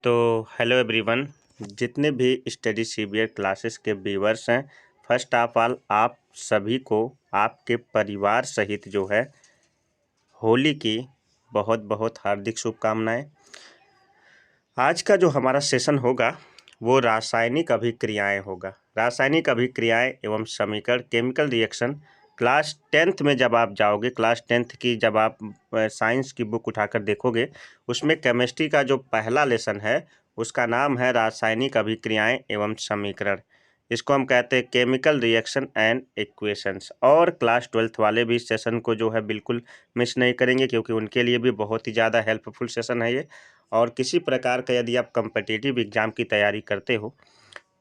तो hello everyone, जितने भी स्टडी सीबीएस क्लासेस के व्यूअर्स हैं, फर्स्ट ऑफ ऑल आप सभी को आपके परिवार सहित जो है होली की बहुत बहुत हार्दिक शुभकामनाएं। आज का जो हमारा सेशन होगा वो रासायनिक अभिक्रियाएं होगा। रासायनिक अभिक्रियाएं एवं समीकरण, केमिकल रिएक्शन। क्लास 10th में जब आप जाओगे, क्लास 10th की जब आप साइंस की बुक उठाकर देखोगे, उसमें केमिस्ट्री का जो पहला लेसन है उसका नाम है रासायनिक अभिक्रियाएं एवं समीकरण। इसको हम कहते हैं केमिकल रिएक्शन एंड इक्वेशंस। और क्लास 12th वाले भी इस सेशन को जो है बिल्कुल मिस नहीं करेंगे, क्योंकि उनके लिए भी बहुत ही ज़्यादा हेल्पफुल सेशन है ये। और किसी प्रकार का यदि आप कम्पिटिटिव एग्ज़ाम की तैयारी करते हो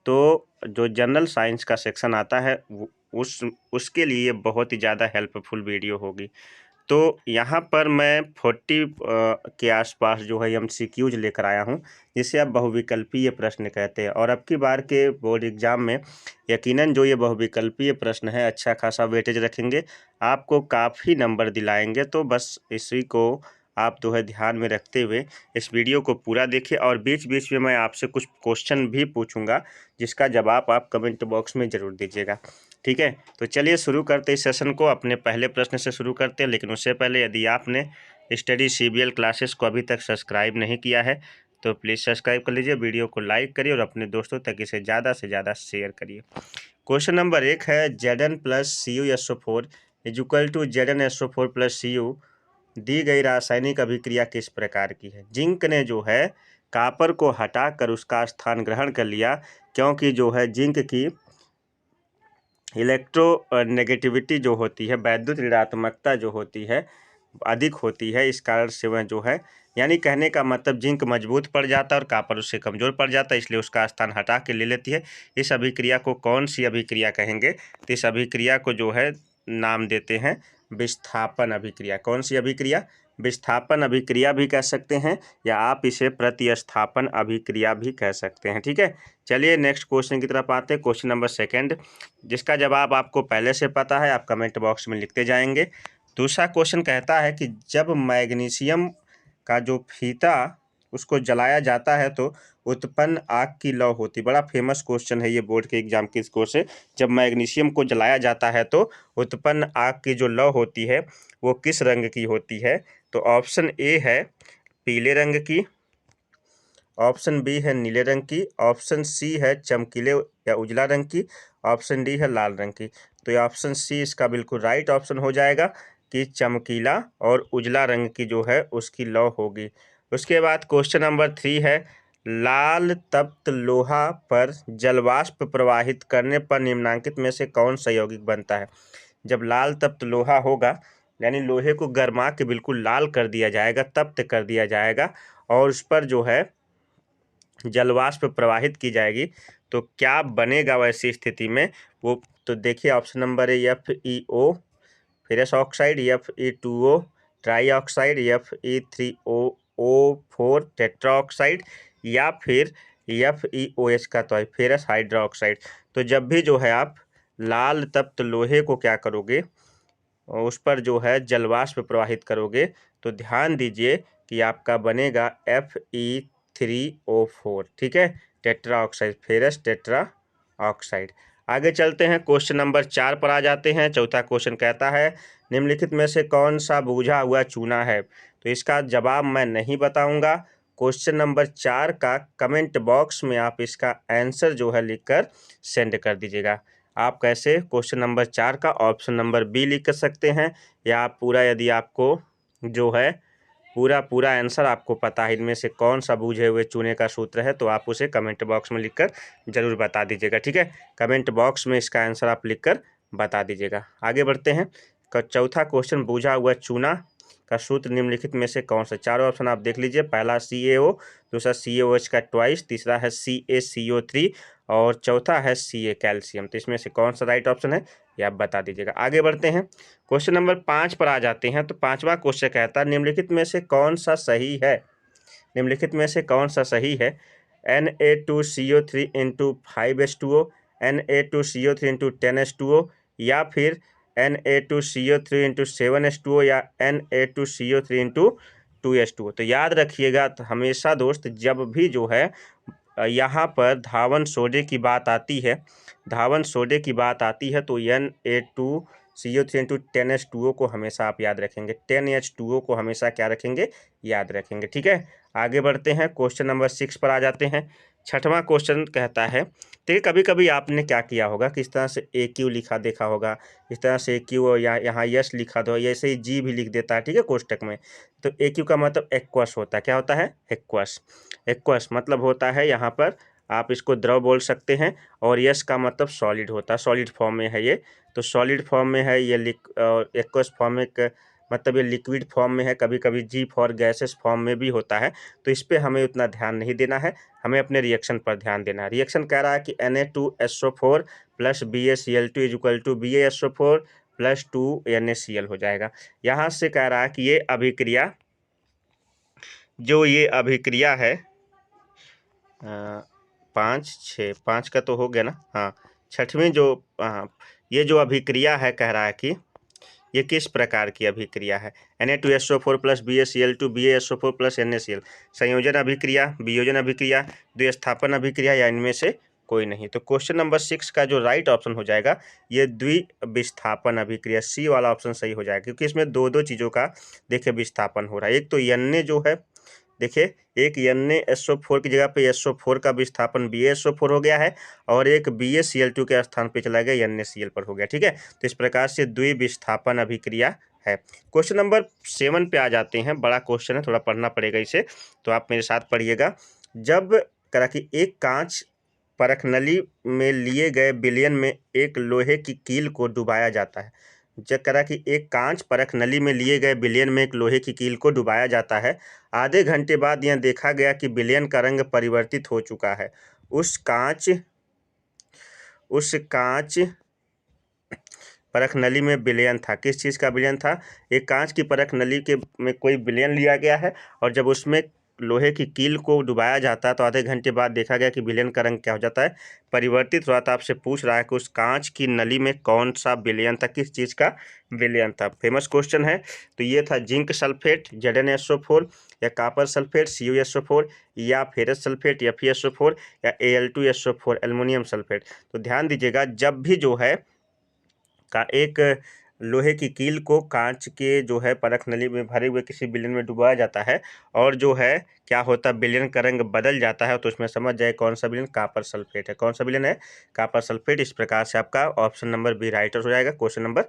तो जो जनरल साइंस का सेक्शन आता है उसके लिए बहुत ही ज़्यादा हेल्पफुल वीडियो होगी। तो यहाँ पर मैं 40 के आसपास जो है MCQs लेकर आया हूँ, जिसे आप बहुविकल्पीय प्रश्न कहते हैं। और अब की बार के बोर्ड एग्ज़ाम में यकीनन जो ये बहुविकल्पीय प्रश्न है अच्छा खासा वेटेज रखेंगे, आपको काफ़ी नंबर दिलाएंगे। तो बस इसी को आप जो है ध्यान में रखते हुए इस वीडियो को पूरा देखिए। और बीच बीच में मैं आपसे कुछ क्वेश्चन भी पूछूंगा, जिसका जवाब आप कमेंट बॉक्स में ज़रूर दीजिएगा। ठीक है, तो चलिए शुरू करते इस सेशन को। अपने पहले प्रश्न से शुरू करते हैं, लेकिन उससे पहले यदि आपने स्टडी CBL क्लासेस को अभी तक सब्सक्राइब नहीं किया है तो प्लीज़ सब्सक्राइब कर लीजिए, वीडियो को लाइक करिए और अपने दोस्तों तक इसे ज़्यादा से ज़्यादा शेयर करिए। क्वेश्चन नंबर 1 है Zn + CuSO4 = ZnSO4 + Cu दी गई रासायनिक अभिक्रिया किस प्रकार की है। जिंक ने जो है कॉपर को हटाकर उसका स्थान ग्रहण कर लिया, क्योंकि जो है जिंक की इलेक्ट्रोनेगेटिविटी जो होती है, वैद्युत ऋणात्मकता जो होती है अधिक होती है। इस कारण से वह जो है, यानी कहने का मतलब जिंक मजबूत पड़ जाता है और कॉपर उससे कमज़ोर पड़ जाता है, इसलिए उसका स्थान हटा के ले लेती है। इस अभिक्रिया को कौन सी अभिक्रिया कहेंगे? तो इस अभिक्रिया को जो है नाम देते हैं विस्थापन अभिक्रिया। कौन सी अभिक्रिया? विस्थापन अभिक्रिया भी कह सकते हैं, या आप इसे प्रतिस्थापन अभिक्रिया भी कह सकते हैं। ठीक है, चलिए नेक्स्ट क्वेश्चन की तरफ आते हैं। क्वेश्चन नंबर 2, जिसका जवाब आपको पहले से पता है, आप कमेंट बॉक्स में लिखते जाएंगे। दूसरा क्वेश्चन कहता है कि जब मैग्नीशियम का जो फीता उसको जलाया जाता है तो उत्पन्न आग की लौ होती। बड़ा फेमस क्वेश्चन है ये बोर्ड के एग्जाम के स्कोर से। जब मैग्नीशियम को जलाया जाता है तो उत्पन्न आग की जो लौ होती है वो किस रंग की होती है? तो ऑप्शन ए है पीले रंग की, ऑप्शन बी है नीले रंग की, ऑप्शन सी है चमकीले या उजला रंग की, ऑप्शन डी है लाल रंग की। तो ये ऑप्शन सी इसका बिल्कुल राइट ऑप्शन हो जाएगा कि चमकीला और उजला रंग की जो है उसकी लौ होगी। उसके बाद क्वेश्चन नंबर 3 है लाल तप्त लोहा पर जलवाष्प प्रवाहित करने पर निम्नांकित में से कौन सा यौगिक बनता है? जब लाल तप्त लोहा होगा, यानी लोहे को गर्मा के बिल्कुल लाल कर दिया जाएगा, तप्त कर दिया जाएगा, और उस पर जो है जलवाष्प प्रवाहित की जाएगी, तो क्या बनेगा वैसी स्थिति में? वो तो देखिए, ऑप्शन नंबर है FeO ferrous oxide, Fe2O try oxide, Fe3O4 tetra oxide, या फिर FeOH का तो है फेरस हाइड्रा ऑक्साइड। तो जब भी जो है आप लाल तप्त लोहे को क्या करोगे, उस पर जो है जलवाष्प प्रवाहित करोगे, तो ध्यान दीजिए कि आपका बनेगा Fe3O4। ठीक है, tetra oxide, ferrous tetra oxide. आगे चलते हैं, क्वेश्चन नंबर 4 पर आ जाते हैं। चौथा क्वेश्चन कहता है निम्नलिखित में से कौन सा बुझा हुआ चूना है? तो इसका जवाब मैं नहीं बताऊंगा। क्वेश्चन नंबर 4 का कमेंट बॉक्स में आप इसका आंसर जो है लिखकर सेंड कर दीजिएगा। आप कैसे? क्वेश्चन नंबर 4 का ऑप्शन नंबर बी लिख सकते हैं, या आप पूरा, यदि आपको जो है पूरा आंसर आपको पता है इनमें से कौन सा बूझे हुए चूने का सूत्र है, तो आप उसे कमेंट बॉक्स में लिखकर ज़रूर बता दीजिएगा। ठीक है, कमेंट बॉक्स में इसका आंसर आप लिखकर बता दीजिएगा। आगे बढ़ते हैं। चौथा क्वेश्चन, बूझा हुआ चूना का सूत्र निम्नलिखित में से कौन सा? चारों ऑप्शन आप देख लीजिए। पहला CaO, दूसरा CaOH का ट्वाइस, तीसरा है CaCO3 और चौथा है Ca कैल्शियम। तो इसमें से कौन सा राइट ऑप्शन है, ये आप बता दीजिएगा। आगे बढ़ते हैं, क्वेश्चन नंबर 5 पर आ जाते हैं। तो पांचवा क्वेश्चन कहता है निम्नलिखित में से कौन सा सही है? निम्नलिखित में से कौन सा सही है? Na2CO3 × 5H2O, Na2CO3 × 10H2O, या फिर Na2CO3 × 7H2O, या Na2CO3 × 2H2O। तो याद रखिएगा तो हमेशा दोस्त जब भी जो है यहाँ पर धावन सोडे की बात आती है, धावन सोडे की बात आती है तो Na2CO3 10H2O को हमेशा आप याद रखेंगे, 10H2O को हमेशा क्या रखेंगे, याद रखेंगे। ठीक है, आगे बढ़ते हैं, क्वेश्चन नंबर 6 पर आ जाते हैं। छठवां क्वेश्चन कहता है, देखिए कभी कभी आपने क्या किया होगा कि इस तरह से AQ लिखा देखा होगा, इस तरह से AQ और यहाँ यस लिखा दो, ऐसे ही जी भी लिख देता है, ठीक है, कोष्टक में। तो AQ का मतलब एक्वस होता है, क्या होता है, एक्वस। एक्वस मतलब होता है यहाँ पर आप इसको द्रव बोल सकते हैं, और यस का मतलब सॉलिड होता है, सॉलिड फॉर्म में है ये, तो सॉलिड फॉर्म में है ये, एक्वस फॉर्म में मतलब ये लिक्विड फॉर्म में है, कभी कभी जी फॉर गैसेस फॉर्म में भी होता है। तो इस पर हमें उतना ध्यान नहीं देना है, हमें अपने रिएक्शन पर ध्यान देना है। रिएक्शन कह रहा है कि Na2SO4 plus BaCl2 is equal to BaSO4 plus 2NaCl हो जाएगा। यहाँ से कह रहा है कि ये अभिक्रिया, जो ये अभिक्रिया है 5 का तो हो गया ना, हाँ, छठवीं जो ये जो अभिक्रिया है कह रहा है कि ये किस प्रकार की अभिक्रिया है। Na2SO4 plus BaCl2 BaSO4 plus NaCl, संयोजन अभिक्रिया, वियोजन अभिक्रिया, द्विस्थापन अभिक्रिया, या इनमें से कोई नहीं। तो क्वेश्चन नंबर 6 का जो राइट ऑप्शन हो जाएगा ये द्विविस्थापन अभिक्रिया, सी वाला ऑप्शन सही हो जाएगा, क्योंकि इसमें दो दो चीज़ों का देखिए विस्थापन हो रहा है। एक तो Na जो है, देखिए एक NaSO4 की जगह पे SO4 का विस्थापन BaSO4 हो गया है, और एक BaCl2 के स्थान पे चला गया NaCl पर हो गया। ठीक है, तो इस प्रकार से द्विविस्थापन अभिक्रिया है। क्वेश्चन नंबर 7 पे आ जाते हैं, बड़ा क्वेश्चन है, थोड़ा पढ़ना पड़ेगा इसे, तो आप मेरे साथ पढ़िएगा। जब करा कि एक कांच परखनली में लिए गए विलयन में एक लोहे की कील को डुबाया जाता है, जब करा कि एक कांच परख नली में लिए गए विलयन में एक लोहे की कील को डुबाया जाता है, आधे घंटे बाद यह देखा गया कि विलयन का रंग परिवर्तित हो चुका है। उस कांच परख नली में विलयन था, किस चीज़ का विलयन था, एक कांच की परख नली के में कोई विलयन लिया गया है, और जब उसमें लोहे की कील को डुबाया जाता है तो आधे घंटे बाद देखा गया कि विलयन का रंग क्या हो जाता है, परिवर्तित हुआ था। आपसे पूछ रहा है कि उस कांच की नली में कौन सा विलयन था, किस चीज़ का विलयन था। फेमस क्वेश्चन है। तो ये था जिंक सल्फेट ZnSO4, या कापर सल्फेट CuSO4, या फेरस सल्फेट FeSO4, या Al2SO4 एल्युमिनियम सल्फेट। तो ध्यान दीजिएगा, जब भी जो है का एक लोहे की कील को कांच के जो है परख नली में भरे हुए किसी विलयन में डुबाया जाता है, और जो है क्या होता है, विलयन का रंग बदल जाता है, तो उसमें समझ जाए कौन सा विलयन, कापर सल्फेट है। कौन सा विलयन है, कापर सल्फेट। इस प्रकार से आपका ऑप्शन नंबर बी राइट हो जाएगा क्वेश्चन नंबर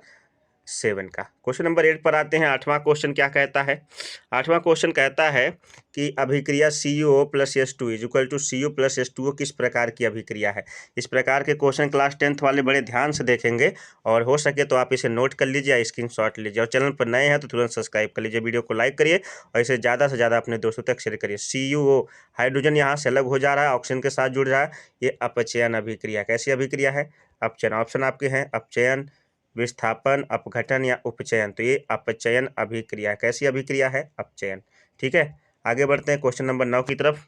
7 का। क्वेश्चन नंबर 8 पर आते हैं। 8वां क्वेश्चन क्या कहता है, 8वां क्वेश्चन कहता है कि अभिक्रिया CuO plus H2 is equal to Cu plus H2O किस प्रकार की अभिक्रिया है। इस प्रकार के क्वेश्चन क्लास 10th वाले बड़े ध्यान से देखेंगे, और हो सके तो आप इसे नोट कर लीजिए या स्क्रीनशॉट लीजिए, और चैनल पर नए हैं तो तुरंत सब्सक्राइब कर लीजिए, वीडियो को लाइक करिए और इसे ज़्यादा से ज़्यादा अपने दोस्तों तक शेयर करिए। CuO हाइड्रोजन यहाँ से अलग हो जा रहा है, ऑक्सीजन के साथ जुड़ रहा है, ये अपचयन अभिक्रिया। कैसी अभिक्रिया है, अपचयन। ऑप्शन आपके हैं अपचयन, विस्थापन, अपघटन, या उपचयन। तो ये अपचयन अभिक्रिया, कैसी अभिक्रिया है, अपचयन। ठीक है, आगे बढ़ते हैं क्वेश्चन नंबर 9 की तरफ।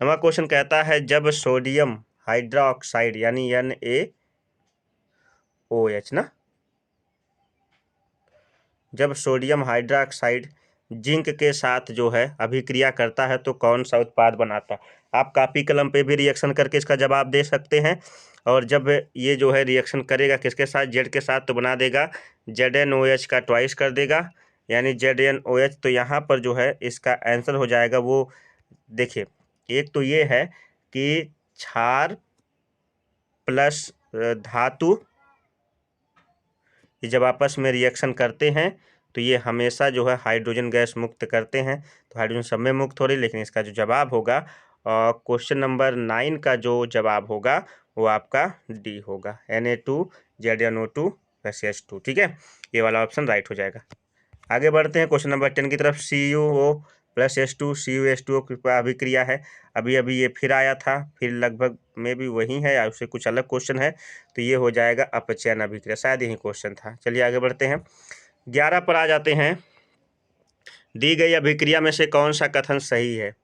9वां क्वेश्चन कहता है जब सोडियम हाइड्रोक्साइड यानी NaOH ना, जब सोडियम हाइड्रोक्साइड जिंक के साथ जो है अभिक्रिया करता है तो कौन सा उत्पाद बनाता है। आप कॉपी कलम पे भी रिएक्शन करके इसका जवाब दे सकते हैं, और जब ये जो है रिएक्शन करेगा किसके साथ, जेड के साथ, तो बना देगा ZnOH का ट्वाइस कर देगा, यानी ZnOH। तो यहाँ पर जो है इसका आंसर हो जाएगा वो, देखिए एक तो ये है कि क्षार प्लस धातु, ये जब आपस में रिएक्शन करते हैं तो ये हमेशा जो है हाइड्रोजन गैस मुक्त करते हैं, तो हाइड्रोजन सब में मुक्त हो रही, लेकिन इसका जो जवाब होगा क्वेश्चन नंबर 9 का जो जवाब होगा वो आपका डी होगा, Na2 ZnO2 प्लस H2। ठीक है, ये वाला ऑप्शन राइट हो जाएगा। आगे बढ़ते हैं क्वेश्चन नंबर 10 की तरफ। CuO प्लस H2 CuH2O की अभिक्रिया है, अभी अभी ये फिर आया था, फिर लगभग में भी वही है या उससे कुछ अलग क्वेश्चन है, तो ये हो जाएगा अपचयन अभिक्रिया, शायद यही क्वेश्चन था। चलिए आगे बढ़ते हैं, 11 पर आ जाते हैं। दी गई अभिक्रिया में से कौन सा कथन सही है,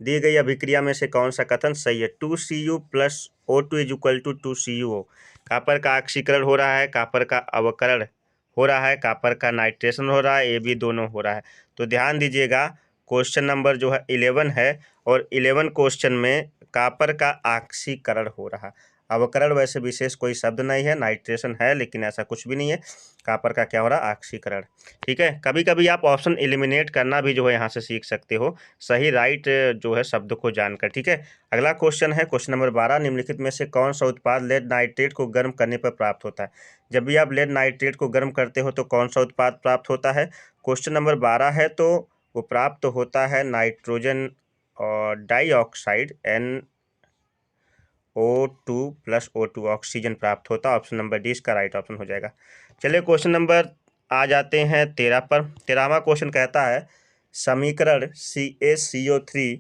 दी गई अभिक्रिया में से कौन सा कथन सही है। 2Cu plus O2 is equal to 2Cu, copper का ऑक्सीकरण हो रहा है, कापर का अवकरण हो रहा है, कापर का नाइट्रेशन हो रहा है, ये भी दोनों हो रहा है। तो ध्यान दीजिएगा, क्वेश्चन नंबर जो है 11 है, और 11 क्वेश्चन में कॉपर का ऑक्सीकरण हो रहा। अवकरण वैसे विशेष कोई शब्द नहीं है, नाइट्रेशन है लेकिन ऐसा कुछ भी नहीं है। कॉपर का क्या हो रहा, ऑक्सीकरण। ठीक है, कभी कभी आप ऑप्शन एलिमिनेट करना भी जो है यहाँ से सीख सकते हो, सही राइट जो है शब्द को जानकर। ठीक है, अगला क्वेश्चन है क्वेश्चन नंबर 12, निम्नलिखित में से कौन सा उत्पाद लेड नाइट्रेट को गर्म करने पर प्राप्त होता है। जब भी आप लेड नाइट्रेट को गर्म करते हो तो कौन सा उत्पाद प्राप्त होता है। क्वेश्चन नंबर 12 है, तो वो प्राप्त होता है नाइट्रोजन और डाइऑक्साइड NO2 + O2 ऑक्सीजन प्राप्त होता है। ऑप्शन नंबर डी इसका राइट ऑप्शन हो जाएगा। चलिए क्वेश्चन नंबर आ जाते हैं 13 पर। 13वां क्वेश्चन कहता है समीकरण CaCO3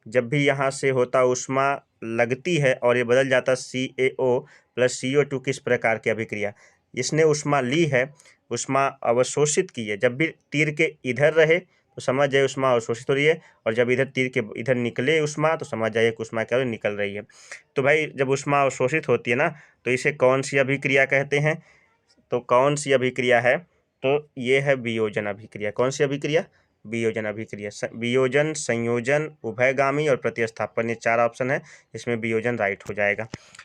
जब भी यहाँ से होता ऊष्मा लगती है और ये बदल जाता CaO + CO2 किस प्रकार की अभिक्रिया। इसने ऊष्मा ली है, ऊष्मा अवशोषित की है। जब भी तीर के इधर रहे तो समझ जाइए ऊष्मा अवशोषित हो रही है, और जब इधर तीर के इधर निकले ऊष्मा तो समझ जाइए कि ऊष्मा क्या हो रही है, निकल रही है। तो भाई जब ऊष्मा अवशोषित होती है ना, तो इसे कौन सी अभिक्रिया कहते हैं। तो कौन सी अभिक्रिया है, तो ये है वियोजन अभिक्रिया। कौन सी अभिक्रिया, वियोजन अभिक्रिया। वियोजन, संयोजन, उभयगामी और प्रतिस्थापन, ये 4 ऑप्शन है, इसमें वियोजन राइट हो जाएगा।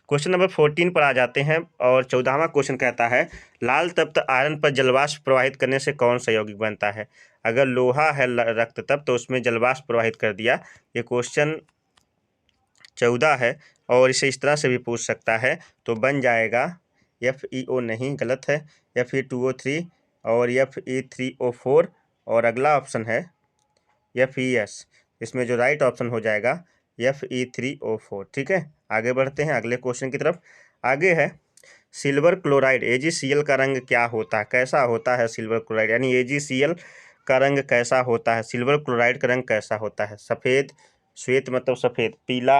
क्वेश्चन नंबर 14 पर आ जाते हैं, और 14वां क्वेश्चन कहता है लाल तप्त आयरन पर जलवाष्प प्रवाहित करने से कौन सा यौगिक बनता है। अगर लोहा है रक्त तप्त तो उसमें जलवाष्प प्रवाहित कर दिया। ये क्वेश्चन 14 है, और इसे इस तरह से भी पूछ सकता है, तो बन जाएगा FeO, नहीं गलत है, Fe2O3 और Fe3O4, और अगला ऑप्शन है FeS। इसमें जो राइट ऑप्शन हो जाएगा Fe3O4। ठीक है, आगे बढ़ते हैं अगले क्वेश्चन की तरफ। आगे है सिल्वर क्लोराइड AgCl का रंग क्या होता है, कैसा होता है सिल्वर क्लोराइड, यानी AgCl का रंग कैसा होता है, सिल्वर क्लोराइड का रंग कैसा होता है। सफ़ेद, श्वेत मतलब सफ़ेद, पीला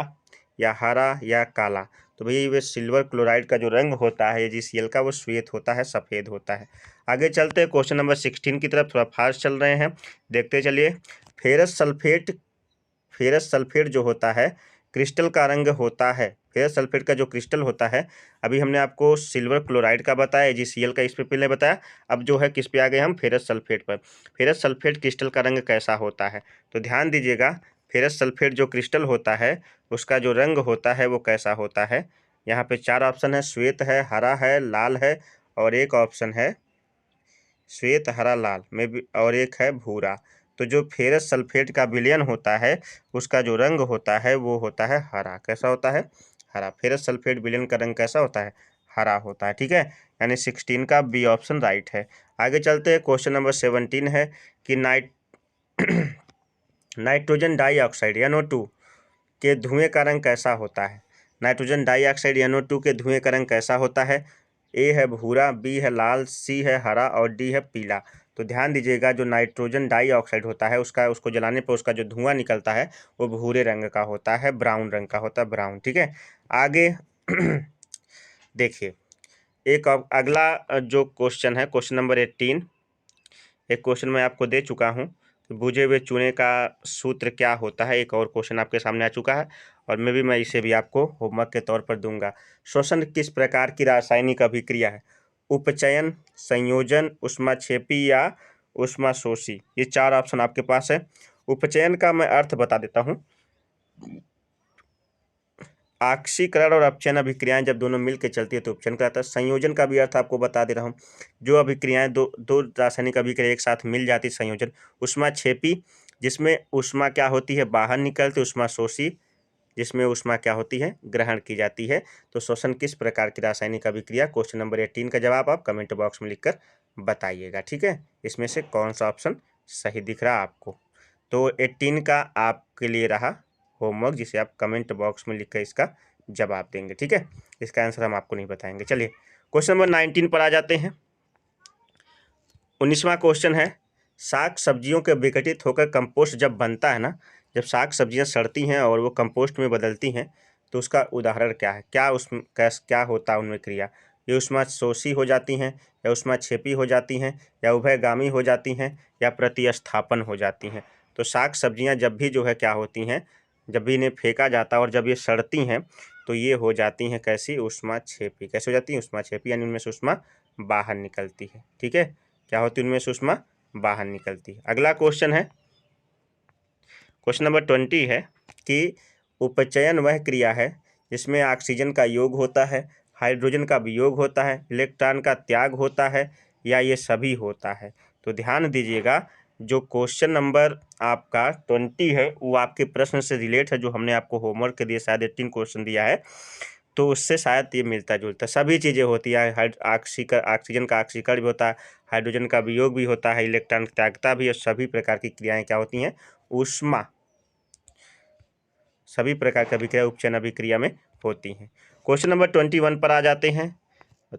या हरा या काला। तो भैया ये सिल्वर क्लोराइड का जो रंग होता है AgCl का, वो श्वेत होता है, सफ़ेद होता है। आगे चलते हैं क्वेश्चन नंबर 16 की तरफ, थोड़ा फास्ट चल रहे हैं, देखते चलिए। फेरस सल्फेट जो होता है क्रिस्टल का रंग होता है। फेरस सल्फेट का जो क्रिस्टल होता है, अभी हमने आपको सिल्वर क्लोराइड का बताया, AgCl का इस पे पहले बताया, अब जो है किस पे आ गए हम, फेरस सल्फेट पर। फेरस सल्फेट क्रिस्टल का रंग कैसा होता है, तो ध्यान दीजिएगा, फेरस सल्फेट जो क्रिस्टल होता है उसका जो रंग होता है वो कैसा होता है। यहाँ पे 4 ऑप्शन है, श्वेत है, हरा है, लाल है, और एक ऑप्शन है श्वेत, हरा, लाल में भी, और एक है भूरा। तो जो फेरस सल्फेट का विलयन होता है उसका जो रंग होता है वो होता है हरा। कैसा होता है, हरा। फेरस सल्फेट विलयन का रंग कैसा होता है, हरा होता है। ठीक है, यानी 16 का बी ऑप्शन राइट है। आगे चलते हैं, क्वेश्चन नंबर 17 है कि नाइट्रोजन डाइऑक्साइड NO2 के धुएं का रंग कैसा होता है। नाइट्रोजन डाइऑक्साइड NO2 के धुएं का रंग कैसा होता है। ए है भूरा, बी है लाल, सी है हरा, और डी है पीला। तो ध्यान दीजिएगा, जो नाइट्रोजन डाइऑक्साइड होता है उसको जलाने पर उसका जो धुआं निकलता है वो भूरे रंग का होता है, ब्राउन रंग का होता है, ब्राउन। ठीक है, आगे देखिए, एक अगला जो क्वेश्चन है क्वेश्चन नंबर 18। एक क्वेश्चन मैं आपको दे चुका हूँ, भुजे हुए चूने का सूत्र क्या होता है। एक और क्वेश्चन आपके सामने आ चुका है, और मैं इसे भी आपको होमवर्क के तौर पर दूंगा। श्वसन किस प्रकार की रासायनिक अभिक्रिया है। उपचयन, संयोजन, ऊष्माक्षेपी या ऊष्माशोषी। ये 4 ऑप्शन आपके पास है। उपचयन का मैं अर्थ बता देता हूँ। ऑक्सीकरण और अपचयन अभिक्रियाएं जब दोनों मिलकर चलती है तो उपचयन कहलाता है। संयोजन का भी अर्थ आपको बता दे रहा हूँ, जो अभिक्रियाएं दो रासायनिक अभिक्रिया एक साथ मिल जाती, संयोजन। ऊष्माक्षेपी, जिसमें ऊष्मा क्या होती है, बाहर निकलती। ऊष्माशोषी, जिसमें ऊष्मा क्या होती है, ग्रहण की जाती है। तो श्वसन किस प्रकार की रासायनिक अभिक्रिया, क्वेश्चन नंबर 18 का जवाब आप कमेंट बॉक्स में लिखकर बताइएगा। ठीक है, इसमें से कौन सा ऑप्शन सही दिख रहा है आपको। तो 18 का आपके लिए रहा होमवर्क, जिसे आप कमेंट बॉक्स में लिखकर इसका जवाब देंगे। ठीक है, इसका आंसर हम आपको नहीं बताएंगे। चलिए क्वेश्चन नंबर 19 पर आ जाते हैं। 19वां क्वेश्चन है साग सब्जियों के विघटित होकर कंपोस्ट जब बनता है ना, जब साग सब्जियां सड़ती हैं और वो कंपोस्ट में बदलती हैं, तो उसका उदाहरण क्या है, क्या उसमें क्या होता है उनमें क्रिया। ये ऊष्माशोषी हो जाती हैं, या ऊष्माक्षेपी हो जाती हैं, या उभयगामी हो जाती हैं, या प्रतिस्थापन हो जाती हैं। तो साग सब्जियां जब भी जो है क्या होती हैं, जब भी इन्हें फेंका जाता है और जब ये सड़ती हैं तो ये हो जाती हैं कैसी, ऊष्माक्षेपी। कैसे हो जाती हैं, ऊष्माक्षेपी, यानी उनमें से ऊष्मा बाहर निकलती है। ठीक है, क्या होती है उनमें से ऊष्मा बाहर निकलती है। अगला क्वेश्चन है क्वेश्चन नंबर 20 है कि उपचयन वह क्रिया है जिसमें ऑक्सीजन का योग होता है, हाइड्रोजन का वियोग होता है, इलेक्ट्रॉन का त्याग होता है या ये सभी होता है। तो ध्यान दीजिएगा, जो क्वेश्चन नंबर आपका 20 है वो आपके प्रश्न से रिलेट है, जो हमने आपको होमवर्क के लिए शायद 18 क्वेश्चन दिया है, तो उससे शायद ये मिलता जुलता सभी चीज़ें होती है। ऑक्सीजन का ऑक्सीकरण भी होता है, हाइड्रोजन का वियोग भी होता है, इलेक्ट्रॉन त्यागता भी, और सभी प्रकार की क्रियाएं क्या होती हैं, ऊष्मा, सभी प्रकार की अभिक्रिया उपचयन अभिक्रिया में होती हैं। क्वेश्चन नंबर 21 पर आ जाते हैं।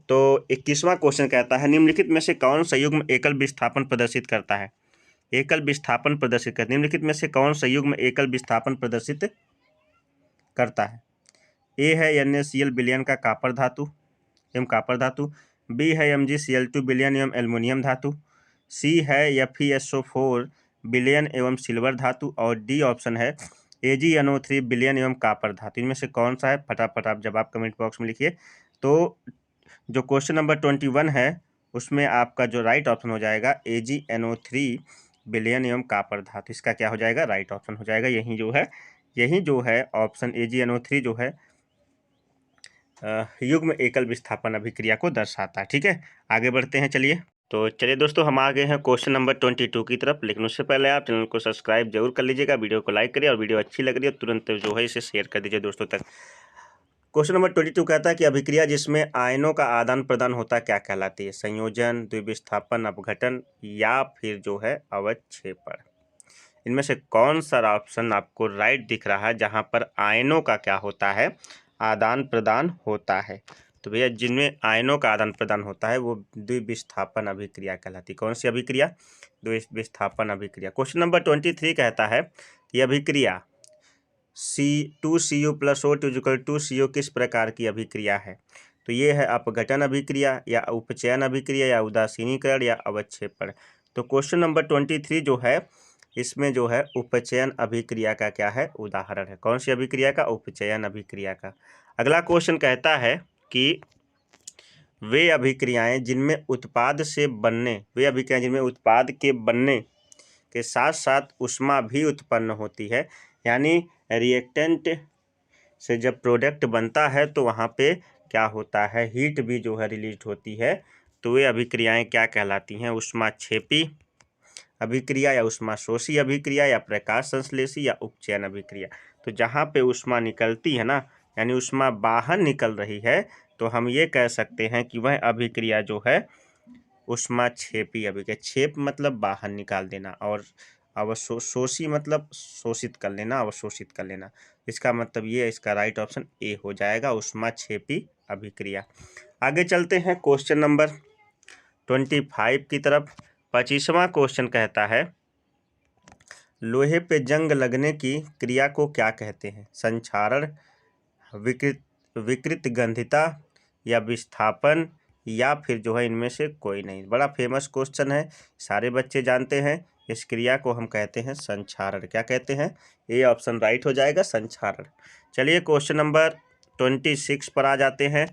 तो 21वां क्वेश्चन कहता है निम्नलिखित में से कौन संयुग्म एकल विस्थापन प्रदर्शित करता है। एकल विस्थापन प्रदर्शित करता है, निम्नलिखित में से कौन संयुग्म एकल विस्थापन प्रदर्शित करता है। ए है NaCl विलयन का कॉपर धातु एवं कॉपर धातु, बी है MgCl2 विलयन एवं एल्युमिनियम धातु, सी है FeSO4 विलयन एवं सिल्वर धातु, और डी ऑप्शन है AgNO3 विलयन एवं कॉपर धातु। इनमें से कौन सा है, फटाफट आप जवाब कमेंट बॉक्स में लिखिए। तो जो क्वेश्चन नंबर 21 है उसमें आपका जो राइट ऑप्शन हो जाएगा AgNO3 विलयन एवं कॉपर धातु, इसका क्या हो जाएगा, राइट ऑप्शन हो जाएगा। यही जो है ऑप्शन AgNO3 जो है युग्म एकल विस्थापन अभिक्रिया को दर्शाता है। ठीक है, आगे बढ़ते हैं। चलिए दोस्तों, हम आ गए हैं क्वेश्चन नंबर 22 की तरफ, लेकिन उससे पहले आप चैनल को सब्सक्राइब जरूर कर लीजिएगा, वीडियो को लाइक करिए और वीडियो अच्छी लग रही है तुरंत जो है इसे शेयर कर दीजिए दोस्तों तक। क्वेश्चन नंबर 22 कहता है कि अभिक्रिया जिसमें आयनों का आदान प्रदान होता है क्या कहलाती है, संयोजन, द्विविस्थापन, अपघटन या फिर जो है अवक्षेपण। इनमें से कौन सा ऑप्शन आपको राइट दिख रहा है जहां पर आयनों का क्या होता है, आदान प्रदान होता है। तो भैया जिनमें आयनों का आदान प्रदान होता है वो द्विविस्थापन अभिक्रिया कहलाती है। कौन सी अभिक्रिया, द्विविस्थापन अभिक्रिया। क्वेश्चन नंबर 23 कहता है कि अभिक्रिया C2Cu + O2 2Co किस प्रकार की अभिक्रिया है। तो ये है अपघटन अभिक्रिया या उपचयन अभिक्रिया या उदासीनीकरण या अवक्षेपण। तो क्वेश्चन नंबर 23 जो है इसमें जो है उपचयन अभिक्रिया का क्या है, उदाहरण है। कौन सी अभिक्रिया का, उपचयन अभिक्रिया का। अगला क्वेश्चन कहता है कि वे अभिक्रियाएं जिनमें उत्पाद के बनने के साथ साथ ऊष्मा भी उत्पन्न होती है, यानी रिएक्टेंट से जब प्रोडक्ट बनता है तो वहाँ पे क्या होता है, हीट भी जो है रिलीज होती है। तो वे अभिक्रियाएं क्या कहलाती हैं, ऊष्माक्षेपी अभिक्रिया या ऊष्माशोषी अभिक्रिया या प्रकाश संश्लेषी या उपचयन अभिक्रिया। तो जहाँ पे ऊष्मा निकलती है ना, यानी ऊष्मा बाहर निकल रही है, तो हम ये कह सकते हैं कि वह अभिक्रिया जो है ऊष्माक्षेपी अभिक्रिया। छेप मतलब बाहर निकाल देना, और अवशोषी मतलब शोषित कर लेना, अवशोषित कर लेना। इसका मतलब ये, इसका राइट ऑप्शन ए हो जाएगा, ऊष्माक्षेपी अभिक्रिया। आगे चलते हैं क्वेश्चन नंबर 25 की तरफ। 25वां क्वेश्चन कहता है लोहे पे जंग लगने की क्रिया को क्या कहते हैं, संक्षारण, विकृत गंधिता या विस्थापन या फिर जो है इनमें से कोई नहीं। बड़ा फेमस क्वेश्चन है, सारे बच्चे जानते हैं। इस क्रिया को हम कहते हैं संक्षारण। क्या कहते हैं, ए ऑप्शन राइट हो जाएगा, संक्षारण। चलिए क्वेश्चन नंबर 26 पर आ जाते हैं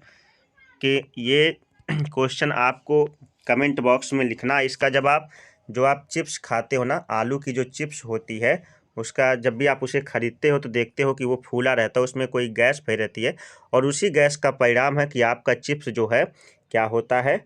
कि ये क्वेश्चन आपको कमेंट बॉक्स में लिखना इसका जवाब। जो आप चिप्स खाते हो ना, आलू की जो चिप्स होती है उसका जब भी आप उसे खरीदते हो तो देखते हो कि वो फूला रहता है, उसमें कोई गैस भरी रहती है, और उसी गैस का परिणाम है कि आपका चिप्स जो है क्या होता है,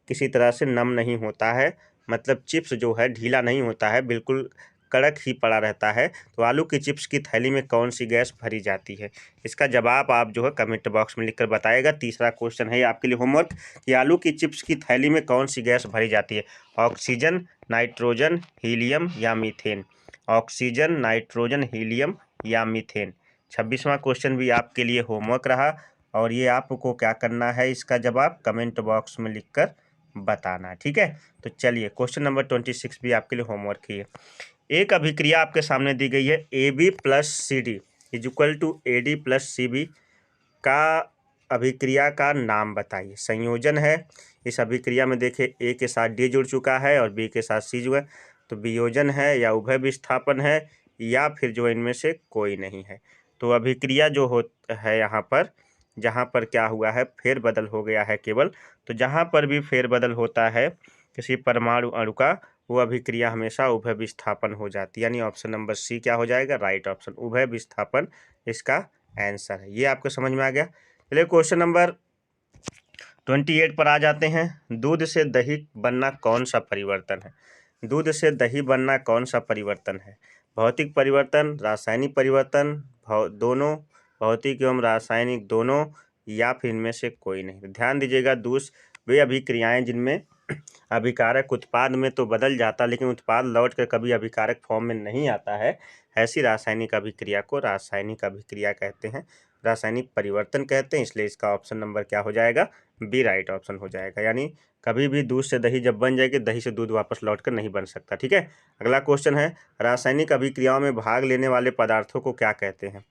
किसी तरह से नम नहीं होता है, मतलब चिप्स जो है ढीला नहीं होता है, बिल्कुल कड़क ही पड़ा रहता है। तो आलू की चिप्स की थैली में कौन सी गैस भरी जाती है। इसका जवाब आप जो है कमेंट बॉक्स में लिखकर बताएगा। तीसरा क्वेश्चन है आपके लिए होमवर्क कि आलू की चिप्स की थैली में कौन सी गैस भरी जाती है, ऑक्सीजन, नाइट्रोजन, हीलियम या मीथेन। ऑक्सीजन, नाइट्रोजन, हीलियम या मीथेन। 26वां क्वेश्चन भी आपके लिए होमवर्क रहा, और ये आपको क्या करना है, इसका जवाब कमेंट बॉक्स में लिखकर बताना। ठीक है, तो चलिए क्वेश्चन नंबर 26 भी आपके लिए होमवर्क ही है। एक अभिक्रिया आपके सामने दी गई है AB + CD = AD + CB का अभिक्रिया का नाम बताइए। संयोजन है, इस अभिक्रिया में देखिए A के साथ D जुड़ चुका है और B के साथ C जुड़ा, तो वियोजन है या उभय विस्थापन है या फिर जो इनमें से कोई नहीं है। तो अभिक्रिया जो है यहाँ पर, जहाँ पर क्या हुआ है, फेरबदल हो गया है केवल। तो जहाँ पर भी फेरबदल होता है किसी परमाणु अणु का, वो अभिक्रिया हमेशा उभय विस्थापन हो जाती है। यानी ऑप्शन नंबर सी क्या हो जाएगा, राइट ऑप्शन, उभय विस्थापन इसका आंसर है। ये आपको समझ में आ गया। चलिए क्वेश्चन नंबर 28 पर आ जाते हैं। दूध से दही बनना कौन सा परिवर्तन है? दूध से दही बनना कौन सा परिवर्तन है? भौतिक परिवर्तन, रासायनिक परिवर्तन, दोनों, भौतिक एवं रासायनिक दोनों, या फिर इनमें से कोई नहीं। ध्यान दीजिएगा, वे अभिक्रियाएं जिनमें अभिकारक उत्पाद में तो बदल जाता लेकिन उत्पाद लौट कर कभी अभिकारक फॉर्म में नहीं आता है, ऐसी रासायनिक अभिक्रिया को रासायनिक अभिक्रिया कहते हैं, रासायनिक परिवर्तन कहते हैं। इसलिए इसका ऑप्शन नंबर क्या हो जाएगा, बी राइट ऑप्शन हो जाएगा। यानी कभी भी दूध से दही जब बन जाएगी, दही से दूध वापस लौट कर नहीं बन सकता। ठीक है, अगला क्वेश्चन है, रासायनिक अभिक्रियाओं में भाग लेने वाले पदार्थों को क्या कहते हैं?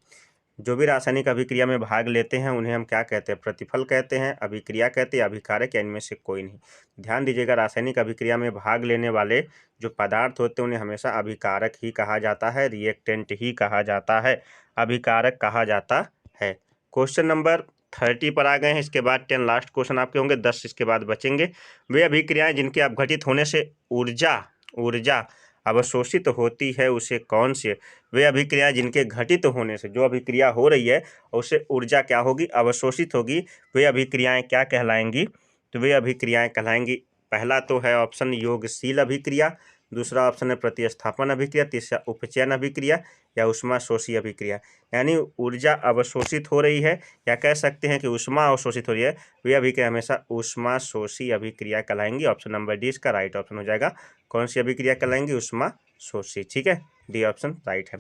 जो भी रासायनिक अभिक्रिया में भाग लेते हैं उन्हें हम क्या कहते हैं? प्रतिफल कहते हैं, अभिक्रिया कहते हैं, अभिकारक, या इनमें से कोई नहीं। ध्यान दीजिएगा, रासायनिक अभिक्रिया में भाग लेने वाले जो पदार्थ होते हैं उन्हें हमेशा अभिकारक ही कहा जाता है, रिएक्टेंट ही कहा जाता है, अभिकारक कहा जाता है। क्वेश्चन नंबर 30 पर आ गए हैं। इसके बाद 10 लास्ट क्वेश्चन आपके होंगे, 10 इसके बाद बचेंगे। वे अभिक्रियाएं जिनके अपघटित होने से ऊर्जा अवशोषित होती है उसे कौन से? वे अभिक्रिया जिनके घटित होने से, जो अभिक्रिया हो रही है उससे ऊर्जा क्या होगी, अवशोषित होगी, वे अभिक्रियाएं क्या कहलाएंगी? तो वे अभिक्रियाएं कहलाएंगी, पहला तो है ऑप्शन योगशील अभिक्रिया, दूसरा ऑप्शन है प्रतिस्थापन अभिक्रिया, तीसरा उपचयन अभिक्रिया, या ऊष्माशोषी अभिक्रिया। यानी ऊर्जा अवशोषित हो रही है, या कह सकते हैं कि ऊष्मा अवशोषित हो रही है, वे अभिक्रिया हमेशा ऊष्माशोषी अभिक्रिया कहलाएंगी। ऑप्शन नंबर डी इसका राइट ऑप्शन हो जाएगा। कौन सी अभिक्रिया कहलाएंगी? ऊष्माशोषी। ठीक है, डी ऑप्शन राइट है।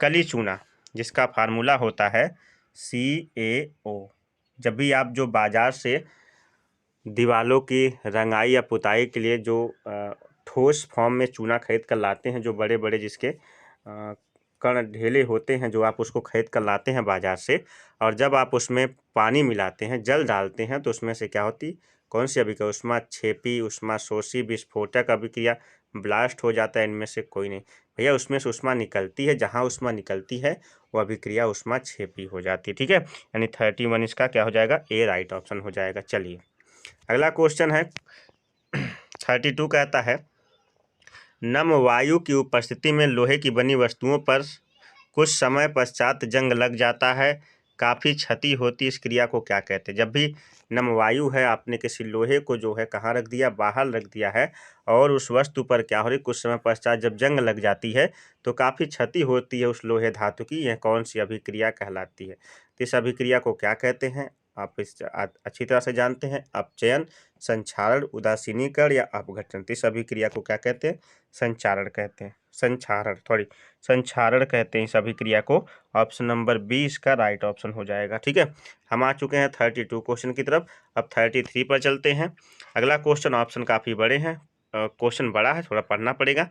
कली चूना जिसका फार्मूला होता है CaO, जब भी आप जो बाजार से दीवालों की रंगाई या पुताई के लिए जो ठोस फॉर्म में चूना खरीद कर लाते हैं, जो बड़े बड़े जिसके कण ढेले होते हैं, जो आप उसको खरीद कर लाते हैं बाजार से, और जब आप उसमें पानी मिलाते हैं, जल डालते हैं, तो उसमें से क्या होती, कौन सी अभिक्रिया? ऊष्माक्षेपी, ऊष्माशोषी, विस्फोटक अभिक्रिया, ब्लास्ट हो जाता है, इनमें से कोई नहीं। भैया उसमें से ऊष्मा निकलती है, जहाँ ऊष्मा निकलती है वो अभिक्रिया ऊष्माक्षेपी हो जाती है। ठीक है, यानी 31 इसका क्या हो जाएगा, ए राइट ऑप्शन हो जाएगा। चलिए अगला क्वेश्चन है 32, कहता है नम वायु की उपस्थिति में लोहे की बनी वस्तुओं पर कुछ समय पश्चात जंग लग जाता है, काफ़ी क्षति होती, इस क्रिया को क्या कहते हैं? जब भी नम वायु है, आपने किसी लोहे को जो है कहाँ रख दिया, बाहर रख दिया है, और उस वस्तु पर क्या हो रही, कुछ समय पश्चात जब जंग लग जाती है तो काफ़ी क्षति होती है उस लोहे धातु की, यह कौन सी अभिक्रिया कहलाती है? तो इस अभिक्रिया को क्या कहते हैं? आप इस अच्छी तरह से जानते हैं, अपचयन, संक्षारण, उदासीनीकरण, या अपघटन। तो इस अभिक्रिया को क्या कहते हैं? संचारण कहते हैं, संक्षारण कहते हैं इस अभिक्रिया को। ऑप्शन नंबर बी इसका राइट ऑप्शन हो जाएगा। ठीक है, हम आ चुके हैं 32 क्वेश्चन की तरफ। अब 33 पर चलते हैं। अगला क्वेश्चन, ऑप्शन काफ़ी बड़े हैं, क्वेश्चन बड़ा है, थोड़ा पढ़ना पड़ेगा।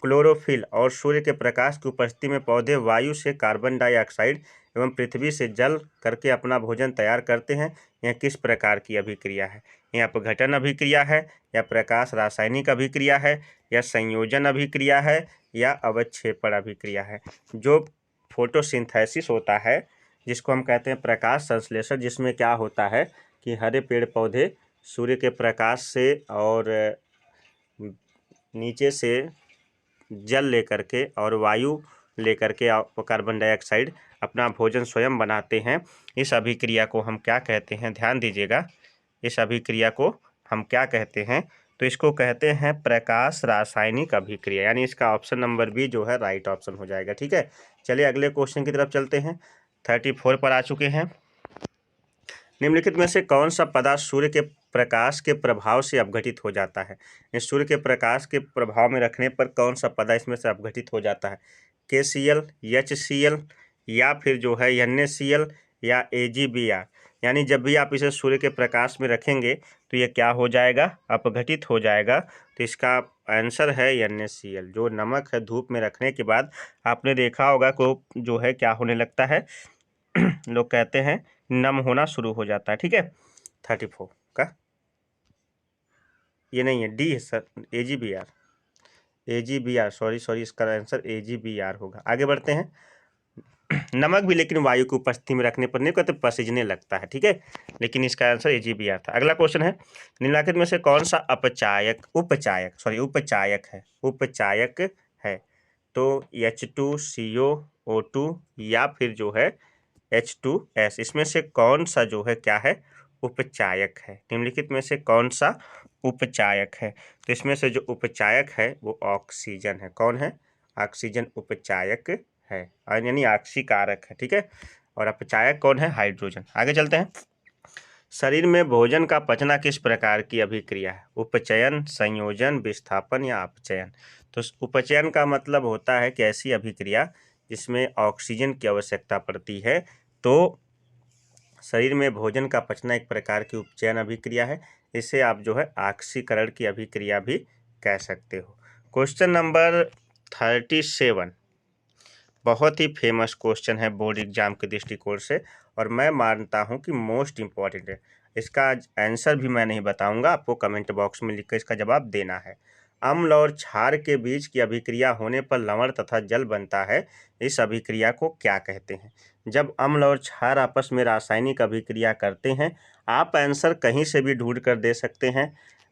क्लोरोफिल और सूर्य के प्रकाश की उपस्थिति में पौधे वायु से कार्बन डाइऑक्साइड एवं पृथ्वी से जल करके अपना भोजन तैयार करते हैं, यह किस प्रकार की अभिक्रिया है? यह अपघटन अभिक्रिया है, या प्रकाश रासायनिक अभिक्रिया है, या संयोजन अभिक्रिया है, या अवक्षेपण अभिक्रिया है? जो फोटोसिंथेसिस होता है, जिसको हम कहते हैं प्रकाश संश्लेषण, जिसमें क्या होता है कि हरे पेड़ पौधे सूर्य के प्रकाश से और नीचे से जल लेकर के और वायु लेकर के कार्बन डाइऑक्साइड अपना भोजन स्वयं बनाते हैं, इस अभिक्रिया को हम क्या कहते हैं? ध्यान दीजिएगा, इस अभिक्रिया को हम क्या कहते हैं? तो इसको कहते हैं प्रकाश रासायनिक अभिक्रिया, यानी इसका ऑप्शन नंबर बी जो है राइट ऑप्शन हो जाएगा। ठीक है, चलिए अगले क्वेश्चन की तरफ चलते हैं। 34 पर आ चुके हैं। निम्नलिखित में से कौन सा पदार्थ सूर्य के प्रकाश के प्रभाव से अपघटित हो जाता है? इस सूर्य के प्रकाश के प्रभाव में रखने पर कौन सा पदार्थ इसमें से अपघटित हो जाता है? KCl, HCl, या फिर जो है NaCl, या AgBr। यानी जब भी आप इसे सूर्य के प्रकाश में रखेंगे तो ये क्या हो जाएगा, अपघटित हो जाएगा। तो इसका आंसर है NaCl। जो नमक है, धूप में रखने के बाद आपने देखा होगा को जो है क्या होने लगता है लोग कहते हैं नम होना शुरू हो जाता है। ठीक है, 34 का ये नहीं है, डी है सर, AgBr, सॉरी इसका आंसर AgBr होगा। आगे बढ़ते हैं। नमक भी लेकिन वायु की उपस्थिति में रखने पर नहीं कहते पसीजने लगता है, ठीक है। लेकिन इसका आंसर AgBr था। अगला क्वेश्चन है, निम्नलिखित में से कौन सा उपचायक है। तो H2CO O2 या फिर जो है H2S, इसमें से कौन सा जो है क्या है, उपचायक है। निम्नलिखित में से कौन सा उपचायक है। तो इसमें से जो उपचायक है वो ऑक्सीजन है। कौन है, ऑक्सीजन उपचायक है, यानी ऑक्सीकारक है, ठीक है। और अपचायक कौन है, हाइड्रोजन। आगे चलते हैं। शरीर में भोजन का पचना किस प्रकार की अभिक्रिया है। उपचयन, संयोजन, विस्थापन या अपचयन। तो उपचयन का मतलब होता है कि ऐसी अभिक्रिया जिसमें ऑक्सीजन की आवश्यकता पड़ती है। तो शरीर में भोजन का पचना एक प्रकार की उपचयन अभिक्रिया है। इसे आप जो है ऑक्सीकरण की अभिक्रिया भी कह सकते हो। क्वेश्चन नंबर 37 बहुत ही फेमस क्वेश्चन है बोर्ड एग्जाम के दृष्टिकोण से, और मैं मानता हूं कि मोस्ट इम्पॉर्टेंट है। इसका आंसर भी मैं नहीं बताऊंगा, आपको कमेंट बॉक्स में लिखकर इसका जवाब देना है। अम्ल और क्षार के बीच की अभिक्रिया होने पर लवण तथा जल बनता है। इस अभिक्रिया को क्या कहते हैं। जब अम्ल और क्षार आपस में रासायनिक अभिक्रिया करते हैं, आप आंसर कहीं से भी ढूंढ कर दे सकते हैं।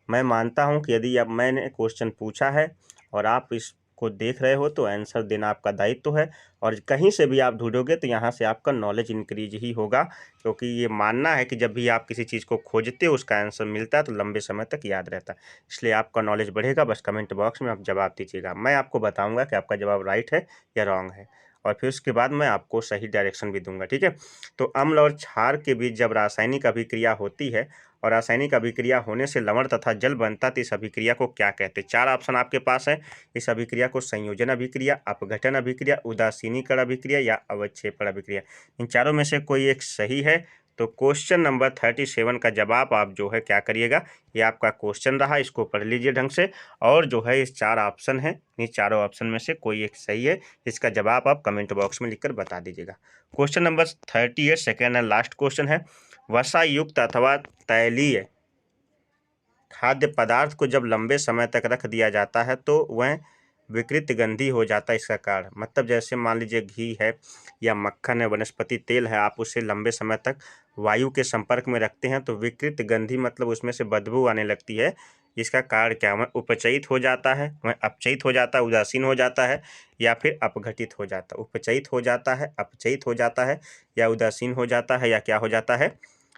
मैं मानता हूं कि यदि अब मैंने क्वेश्चन पूछा है और आप इसको देख रहे हो तो आंसर देना आपका दायित्व है, और कहीं से भी आप ढूंढोगे तो यहाँ से आपका नॉलेज इंक्रीज ही होगा, क्योंकि ये मानना है कि जब भी आप किसी चीज़ को खोजते हो उसका आंसर मिलता है तो लंबे समय तक याद रहता है। इसलिए आपका नॉलेज बढ़ेगा। बस कमेंट बॉक्स में आप जवाब दीजिएगा, मैं आपको बताऊंगा कि आपका जवाब राइट है या रॉन्ग है, और फिर उसके बाद मैं आपको सही डायरेक्शन भी दूंगा, ठीक है। तो अम्ल और क्षार के बीच जब रासायनिक अभिक्रिया होती है और रासायनिक अभिक्रिया होने से लवण तथा जल बनता है, तो इस अभिक्रिया को क्या कहते हैं। 4 ऑप्शन आपके पास है। इस अभिक्रिया को संयोजन अभिक्रिया, अपघटन अभिक्रिया, उदासीनीकरण अभिक्रिया या अवक्षेपण अभिक्रिया। इन चारों में से कोई एक सही है। तो क्वेश्चन नंबर 37 का जवाब आप जो है क्या करिएगा, ये आपका क्वेश्चन रहा, इसको पढ़ लीजिए ढंग से। और जो है इस 4 ऑप्शन है, इन चारों ऑप्शन में से कोई एक सही है। इसका जवाब आप कमेंट बॉक्स में लिखकर बता दीजिएगा। Question number 38 second and last question है, वसा युक्त अथवा तैलीय खाद्य पदार्थ को जब लंबे समय तक रख दिया जाता है तो वह विकृत गंधी हो जाता है। इसका कारण मतलब जैसे मान लीजिए घी है या मक्खन है, वनस्पति तेल है, आप उसे लंबे समय तक वायु के संपर्क में रखते हैं तो विकृत गंधी मतलब उसमें से बदबू आने लगती है। इसका कारण क्या, वह उपचयित हो जाता है, वह अपचयित हो जाता है, उदासीन हो जाता है, या फिर अपघटित हो जाता है। उपचयित हो जाता है, अपचयित हो जाता है, या उदासीन हो जाता है, या क्या हो जाता है,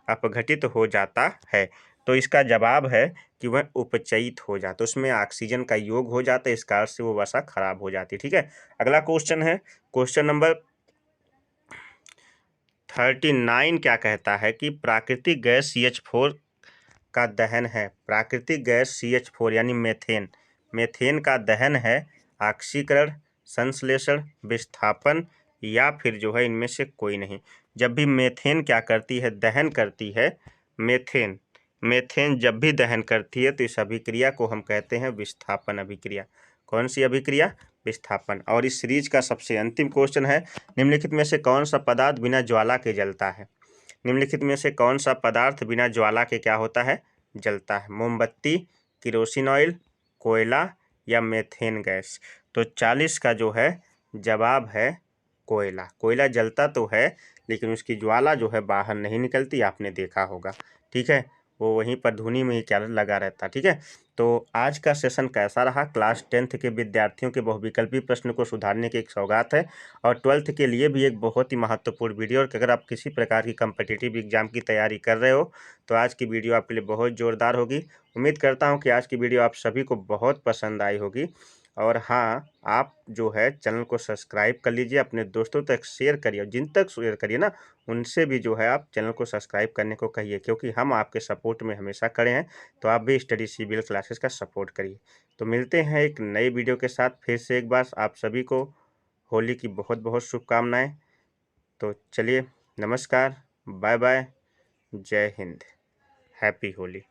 अपघटित हो जाता है। तो इसका जवाब है कि वह उपचयित हो जाता है, उसमें ऑक्सीजन का योग हो जाता है, इस कारण से वो वसा खराब हो जाती है, ठीक है। अगला क्वेश्चन है क्वेश्चन नंबर 39 क्या कहता है कि प्राकृतिक गैस CH4 का दहन है। प्राकृतिक गैस CH4 यानी मेथेन, मेथेन का दहन है ऑक्सीकरण, संश्लेषण, विस्थापन या फिर जो है इनमें से कोई नहीं। जब भी मेथेन क्या करती है, दहन करती है, मेथेन मेथेन जब भी दहन करती है तो इस अभिक्रिया को हम कहते हैं विस्थापन अभिक्रिया। कौन सी अभिक्रिया, विस्थापन। और इस सीरीज का सबसे अंतिम क्वेश्चन है, निम्नलिखित में से कौन सा पदार्थ बिना ज्वाला के जलता है। निम्नलिखित में से कौन सा पदार्थ बिना ज्वाला के क्या होता है, जलता है। मोमबत्ती, किरोसिन ऑयल, कोयला या मेथेन गैस। तो 40 का जो है जवाब है कोयला। कोयला जलता तो है लेकिन उसकी ज्वाला जो है बाहर नहीं निकलती, आपने देखा होगा, ठीक है। वो वहीं पर धुनी में ही क्या लगा रहता, ठीक है। तो आज का सेशन कैसा रहा। क्लास 10th के विद्यार्थियों के बहुविकल्पी प्रश्न को सुधारने की एक सौगात है, और 12th के लिए भी एक बहुत ही महत्वपूर्ण वीडियो। और अगर आप किसी प्रकार की कम्पिटिटिव एग्जाम की तैयारी कर रहे हो तो आज की वीडियो आपके लिए बहुत ज़ोरदार होगी। उम्मीद करता हूँ कि आज की वीडियो आप सभी को बहुत पसंद आई होगी। और हाँ, आप जो है चैनल को सब्सक्राइब कर लीजिए, अपने दोस्तों तक शेयर करिए, जिन तक शेयर करिए ना उनसे भी जो है आप चैनल को सब्सक्राइब करने को कहिए, क्योंकि हम आपके सपोर्ट में हमेशा खड़े हैं। तो आप भी स्टडी CBL क्लासेस का सपोर्ट करिए। तो मिलते हैं एक नई वीडियो के साथ। फिर से एक बार आप सभी को होली की बहुत बहुत शुभकामनाएं। तो चलिए, नमस्कार, बाय बाय, जय हिंद, हैप्पी होली।